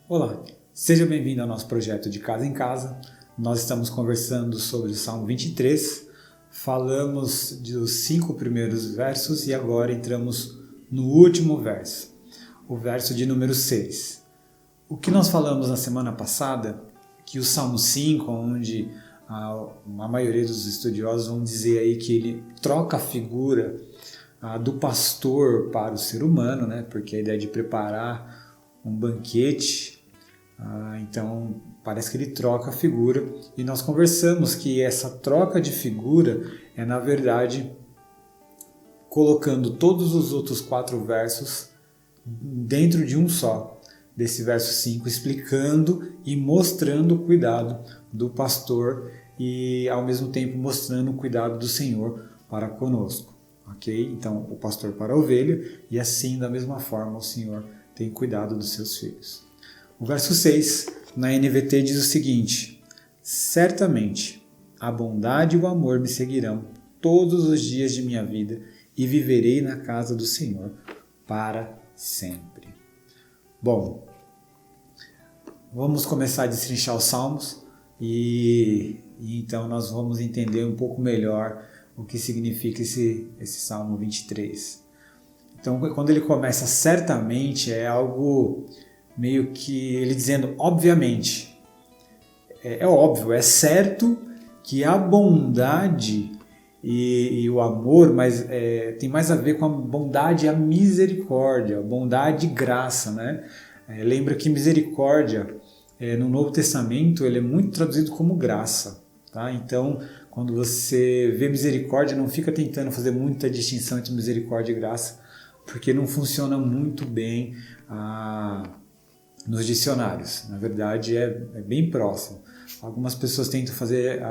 Olá, seja bem-vindo ao nosso projeto de Casa em Casa. Nós estamos conversando sobre o Salmo 23, falamos dos 5 primeiros versos e agora entramos no último verso, o verso de número 6. O que nós falamos na semana passada, que o Salmo 5, onde a maioria dos estudiosos vão dizer aí que ele troca a figura do pastor para o ser humano, né? Porque a ideia de preparar um banquete, então parece que ele troca a figura, e nós conversamos que essa troca de figura é, na verdade, colocando todos os outros 4 versos dentro de um só, desse verso 5, explicando e mostrando o cuidado do pastor e ao mesmo tempo mostrando o cuidado do Senhor para conosco, ok? Então, o pastor para a ovelha, e assim, da mesma forma, o Senhor tem cuidado dos seus filhos. O verso 6, na NVT, diz o seguinte: certamente a bondade e o amor me seguirão todos os dias de minha vida e viverei na casa do Senhor para sempre. Bom, vamos começar a destrinchar os salmos e então nós vamos entender um pouco melhor o que significa esse Salmo 23. Então, quando ele começa certamente, é algo meio que ele dizendo obviamente. É óbvio, é certo que a bondade e o amor, mas tem mais a ver com a bondade e a misericórdia, a bondade e graça, né? Lembra que misericórdia, no Novo Testamento, ele é muito traduzido como graça, tá? Então, quando você vê misericórdia, não fica tentando fazer muita distinção entre misericórdia e graça, porque não funciona muito bem nos dicionários. Na verdade, é bem próximo. Algumas pessoas tentam fazer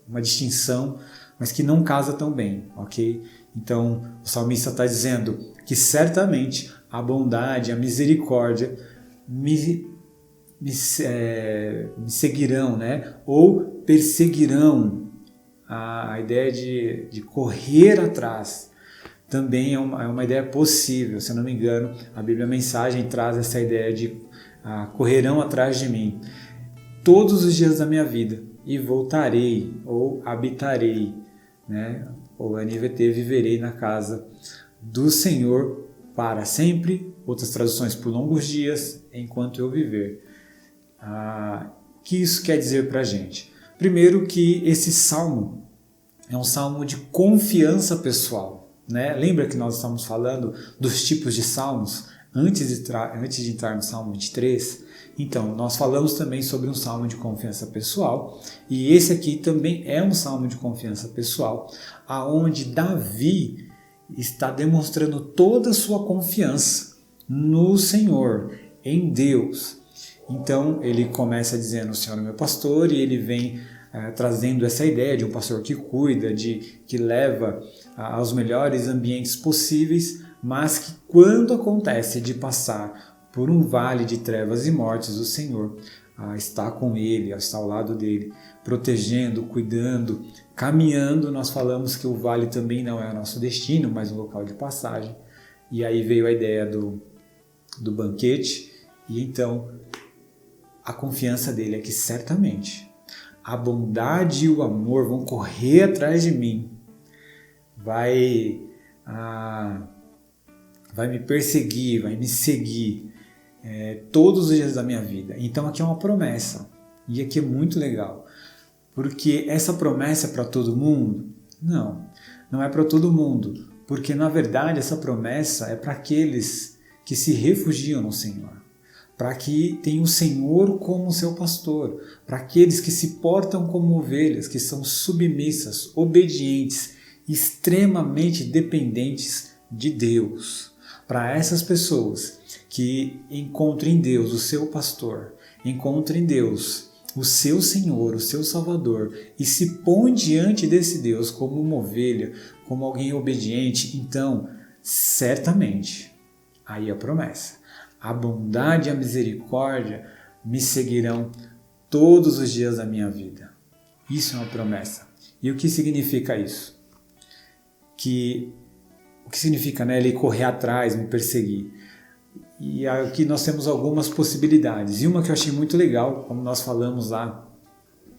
uma distinção, mas que não casa tão bem, ok? Então, o salmista está dizendo que certamente a bondade, a misericórdia me seguirão, né? Ou perseguirão. A ideia de correr atrás também é uma ideia possível. Se eu não me engano, a Bíblia Mensagem traz essa ideia de correrão atrás de mim todos os dias da minha vida e voltarei ou habitarei, né? Ou NVT, viverei na casa do Senhor para sempre. Outras traduções, por longos dias, enquanto eu viver. Que isso quer dizer para a gente? Primeiro, que esse salmo é um salmo de confiança pessoal, né? Lembra que nós estamos falando dos tipos de salmos antes de entrar no Salmo 23? Então, nós falamos também sobre um salmo de confiança pessoal, e esse aqui também é um salmo de confiança pessoal, aonde Davi está demonstrando toda a sua confiança no Senhor, em Deus. Então, ele começa dizendo: o Senhor é meu pastor, e ele vem trazendo essa ideia de um pastor que cuida, que leva aos melhores ambientes possíveis, mas que quando acontece de passar por um vale de trevas e mortes, o Senhor está com ele, está ao lado dele, protegendo, cuidando, caminhando. Nós falamos que o vale também não é o nosso destino, mas um local de passagem. E aí veio a ideia do banquete, e então a confiança dele é que certamente a bondade e o amor vão correr atrás de mim, vai me perseguir, vai me seguir todos os dias da minha vida. Então aqui é uma promessa, e aqui é muito legal, porque essa promessa é para todo mundo? Não é para todo mundo, porque na verdade essa promessa é para aqueles que se refugiam no Senhor, para que tenham o Senhor como seu pastor, para aqueles que se portam como ovelhas, que são submissas, obedientes, extremamente dependentes de Deus. Para essas pessoas que encontram em Deus o seu pastor, encontram em Deus o seu Senhor, o seu Salvador, e se põem diante desse Deus como uma ovelha, como alguém obediente, então, certamente, aí a promessa: a bondade e a misericórdia me seguirão todos os dias da minha vida. Isso é uma promessa. E o que significa isso? O que significa, né, ele correr atrás, me perseguir? E aqui nós temos algumas possibilidades. E uma que eu achei muito legal, como nós falamos lá,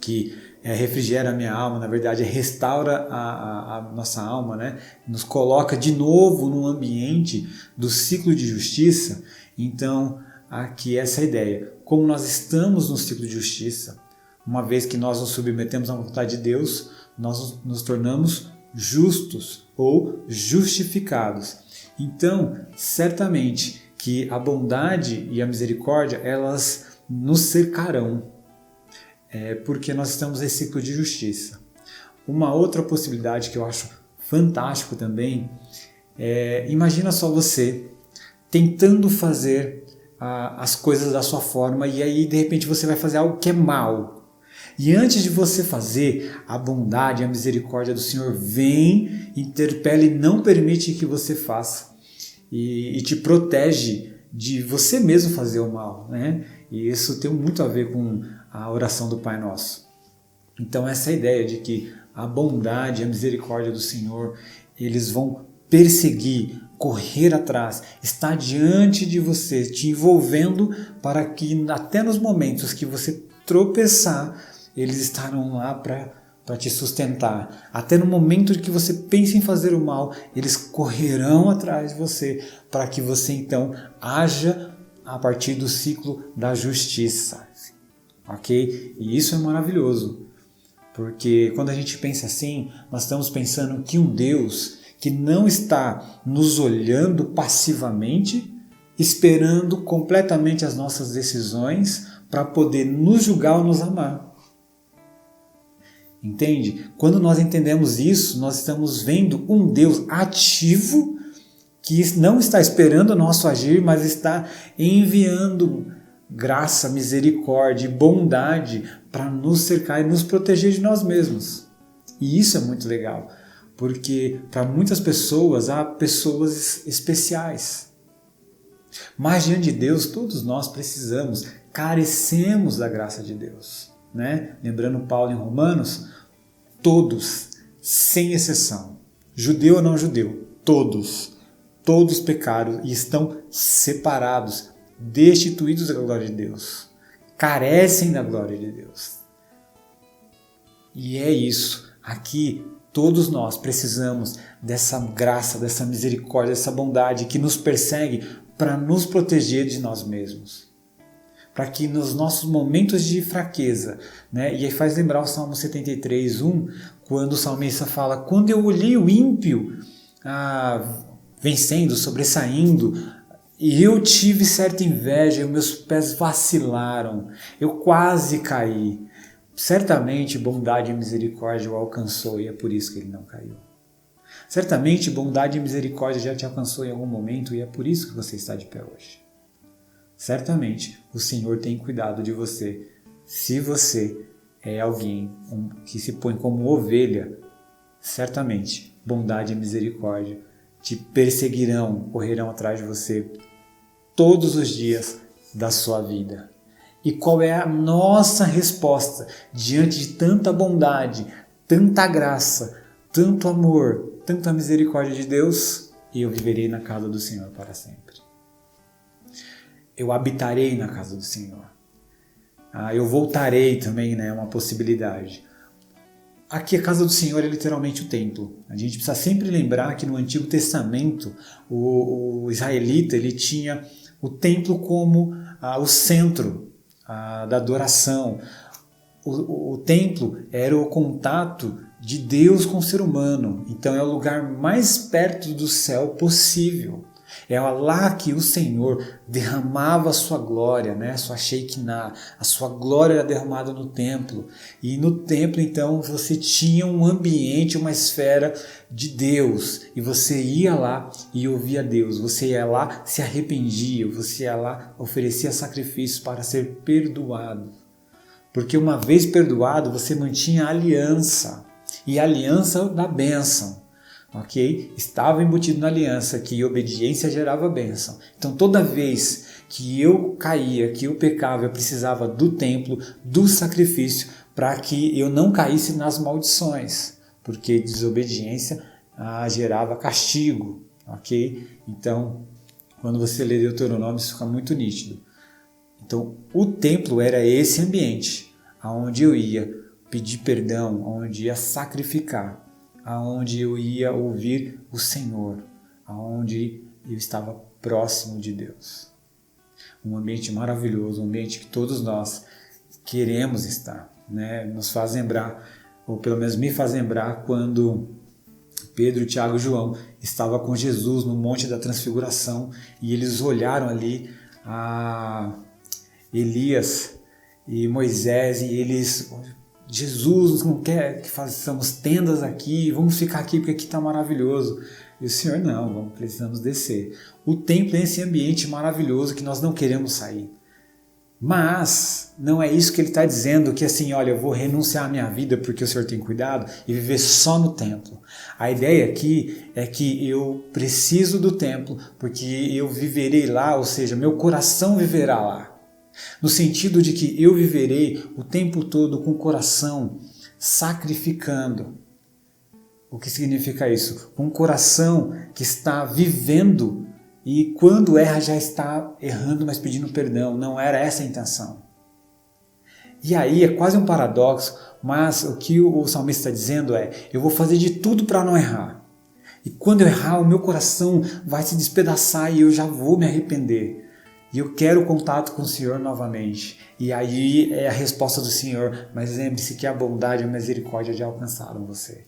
que refrigera a minha alma, na verdade restaura a nossa alma, né? Nos coloca de novo num ambiente do ciclo de justiça. Então, aqui essa é a ideia. Como nós estamos no ciclo de justiça, uma vez que nós nos submetemos à vontade de Deus, nós nos tornamos justos ou justificados. Então, certamente que a bondade e a misericórdia, elas nos cercarão, porque nós estamos em ciclo de justiça. Uma outra possibilidade que eu acho fantástico também imagina só você tentando fazer as coisas da sua forma e aí de repente você vai fazer algo que é mal. E antes de você fazer, a bondade e a misericórdia do Senhor vem, interpela e não permite que você faça. E te protege de você mesmo fazer o mal, né? E isso tem muito a ver com a oração do Pai Nosso. Então essa ideia de que a bondade e a misericórdia do Senhor, eles vão perseguir, correr atrás, estar diante de você, te envolvendo para que até nos momentos que você tropeçar, eles estarão lá para te sustentar. Até no momento que você pensa em fazer o mal, eles correrão atrás de você para que você então haja a partir do ciclo da justiça. Ok? E isso é maravilhoso, porque quando a gente pensa assim, nós estamos pensando que um Deus que não está nos olhando passivamente, esperando completamente as nossas decisões para poder nos julgar ou nos amar. Entende? Quando nós entendemos isso, nós estamos vendo um Deus ativo que não está esperando o nosso agir, mas está enviando graça, misericórdia e bondade para nos cercar e nos proteger de nós mesmos. E isso é muito legal, porque para muitas pessoas há pessoas especiais. Mas diante de Deus, todos nós precisamos, carecemos da graça de Deus. Né? Lembrando Paulo em Romanos, todos, sem exceção, judeu ou não judeu, todos pecaram e estão separados, destituídos da glória de Deus, carecem da glória de Deus. E é isso, aqui todos nós precisamos dessa graça, dessa misericórdia, dessa bondade que nos persegue para nos proteger de nós mesmos. Para que nos nossos momentos de fraqueza, né? E aí faz lembrar o Salmo 73:1, quando o salmista fala: quando eu olhei o ímpio vencendo, sobressaindo, e eu tive certa inveja, e meus pés vacilaram, eu quase caí. Certamente bondade e misericórdia o alcançou e é por isso que ele não caiu. Certamente bondade e misericórdia já te alcançou em algum momento e é por isso que você está de pé hoje. Certamente o Senhor tem cuidado de você. Se você é alguém que se põe como ovelha, certamente bondade e misericórdia te perseguirão, correrão atrás de você todos os dias da sua vida. E qual é a nossa resposta diante de tanta bondade, tanta graça, tanto amor, tanta misericórdia de Deus? E eu viverei na casa do Senhor para sempre. Eu habitarei na casa do Senhor. Eu voltarei também, né? É uma possibilidade. Aqui a casa do Senhor é literalmente o templo. A gente precisa sempre lembrar que no Antigo Testamento o israelita ele tinha o templo como o centro da adoração. O templo era o contato de Deus com o ser humano. Então é o lugar mais perto do céu possível. É lá que o Senhor derramava a sua glória, né? A sua Shekinah, a sua glória era derramada no templo. E no templo, então, você tinha um ambiente, uma esfera de Deus. E você ia lá e ouvia Deus. Você ia lá, se arrependia. Você ia lá, oferecia sacrifícios para ser perdoado. Porque uma vez perdoado, você mantinha a aliança. E a aliança da bênção. Ok? Estava embutido na aliança que obediência gerava bênção. Então toda vez que eu caía, que eu pecava, eu precisava do templo, do sacrifício, para que eu não caísse nas maldições, porque desobediência gerava castigo. Ok? Então Quando você lê Deuteronômio, isso fica muito nítido. Então, o templo era esse ambiente, aonde eu ia pedir perdão, aonde ia sacrificar, aonde eu ia ouvir o Senhor, aonde eu estava próximo de Deus. Um ambiente maravilhoso, um ambiente que todos nós queremos estar, né? Nos faz lembrar, ou pelo menos me faz lembrar, quando Pedro, Tiago e João estavam com Jesus no Monte da Transfiguração e eles olharam ali a Elias e Moisés e eles... Jesus não quer que façamos tendas aqui, vamos ficar aqui porque aqui está maravilhoso. E o Senhor, não, precisamos descer. O templo é esse ambiente maravilhoso que nós não queremos sair. Mas não é isso que ele está dizendo, que assim, olha, eu vou renunciar à minha vida porque o Senhor tem cuidado e viver só no templo. A ideia aqui é que eu preciso do templo porque eu viverei lá, ou seja, meu coração viverá lá. No sentido de que eu viverei o tempo todo com o coração sacrificando. O que significa isso? Um coração que está vivendo e quando erra já está errando, mas pedindo perdão. Não era essa a intenção. E aí é quase um paradoxo, mas o que o salmista está dizendo é: eu vou fazer de tudo para não errar. E quando eu errar, o meu coração vai se despedaçar e eu já vou me arrepender. E eu quero o contato com o Senhor novamente. E aí é a resposta do Senhor: mas lembre-se que a bondade e a misericórdia já alcançaram você.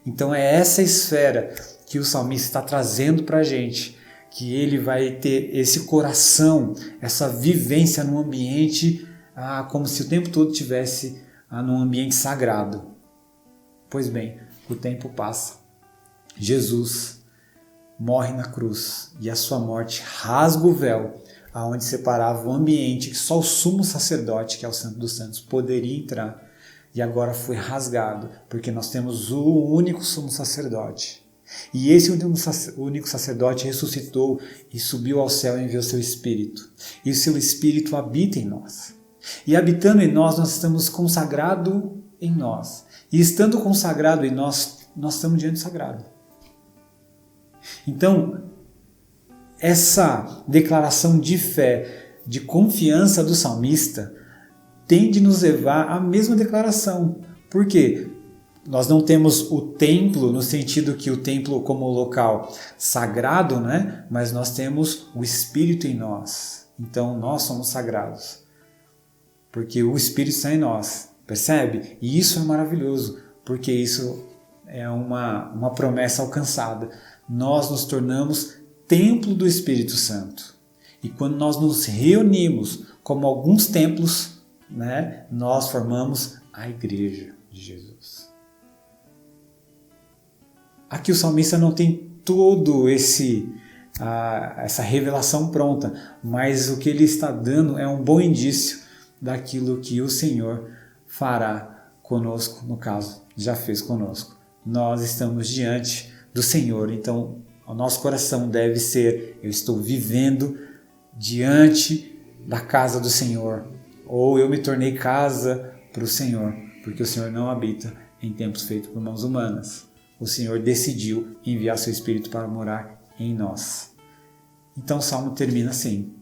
Então é essa esfera que o salmista está trazendo para a gente, que ele vai ter esse coração, essa vivência num ambiente como se o tempo todo estivesse num ambiente sagrado. Pois bem, o tempo passa. Jesus morre na cruz e a sua morte rasga o véu aonde separava o ambiente que só o sumo sacerdote, que é o Santo dos Santos, poderia entrar. E agora foi rasgado, porque nós temos o único sumo sacerdote. E esse único sacerdote ressuscitou e subiu ao céu e enviou seu Espírito. E o seu Espírito habita em nós. E habitando em nós, nós estamos consagrados em nós. E estando consagrado em nós, nós estamos diante do sagrado. Então, essa declaração de fé, de confiança do salmista, tem de nos levar à mesma declaração. Por quê? Nós não temos o templo no sentido que o templo como local sagrado, né? Mas nós temos o Espírito em nós. Então nós somos sagrados. Porque o Espírito está em nós. Percebe? E isso é maravilhoso, porque isso é uma promessa alcançada. Nós nos tornamos templo do Espírito Santo. E quando nós nos reunimos, como alguns templos, né, nós formamos a igreja de Jesus. Aqui o salmista não tem todo essa revelação pronta, mas o que ele está dando é um bom indício daquilo que o Senhor fará conosco, no caso, já fez conosco. Nós estamos diante do Senhor, então o nosso coração deve ser: eu estou vivendo diante da casa do Senhor, ou eu me tornei casa para o Senhor, porque o Senhor não habita em templos feitos por mãos humanas. O Senhor decidiu enviar seu Espírito para morar em nós. Então o Salmo termina assim: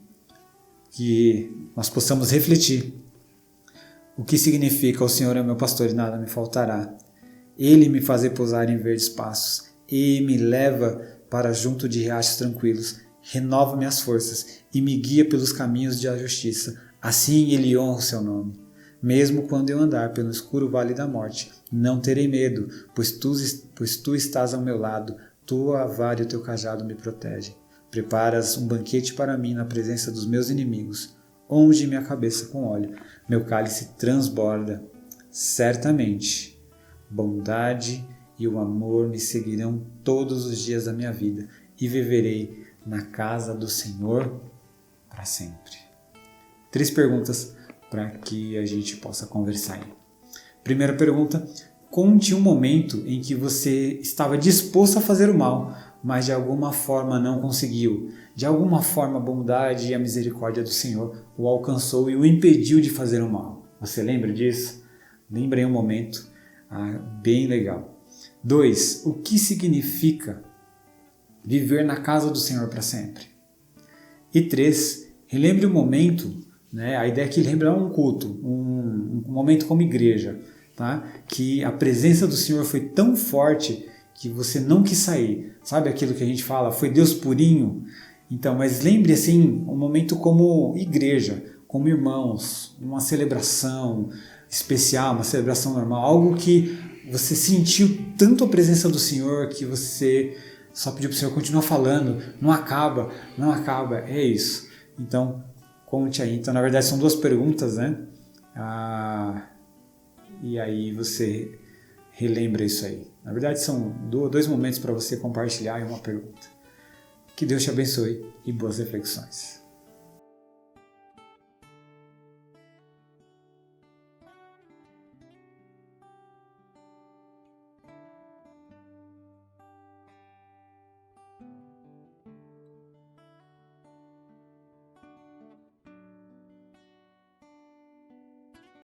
que nós possamos refletir o que significa: o Senhor é meu pastor e nada me faltará. Ele me faz repousar em verdes pastos e me leva para junto de riachos tranquilos. Renova minhas forças e me guia pelos caminhos da justiça. Assim ele honra o seu nome. Mesmo quando eu andar pelo escuro vale da morte, não terei medo, pois tu estás ao meu lado, tua vara e o teu cajado me protegem. Preparas um banquete para mim na presença dos meus inimigos. Unge minha cabeça com óleo, meu cálice transborda. Certamente, bondade e o amor me seguirão todos os dias da minha vida e viverei na casa do Senhor para sempre. 3 perguntas para que a gente possa conversar aí. Primeira pergunta: conte um momento em que você estava disposto a fazer o mal, mas de alguma forma não conseguiu. De alguma forma a bondade e a misericórdia do Senhor o alcançou e o impediu de fazer o mal. Você lembra disso? Lembra aí um momento bem legal. 2. O que significa viver na casa do Senhor para sempre? E 3, relembre o momento, né? A ideia é que lembrar um culto, um momento como igreja, tá? Que a presença do Senhor foi tão forte que você não quis sair. Sabe aquilo que a gente fala, foi Deus purinho? Então, mas lembre assim, um momento como igreja, como irmãos, uma celebração especial, uma celebração normal, algo que você sentiu tanto a presença do Senhor que você só pediu para o Senhor continuar falando, não acaba, é isso. Então, conte aí. Então, na verdade, são 2 perguntas, né? E aí você relembra isso aí. Na verdade, são 2 momentos para você compartilhar e uma pergunta. Que Deus te abençoe e boas reflexões.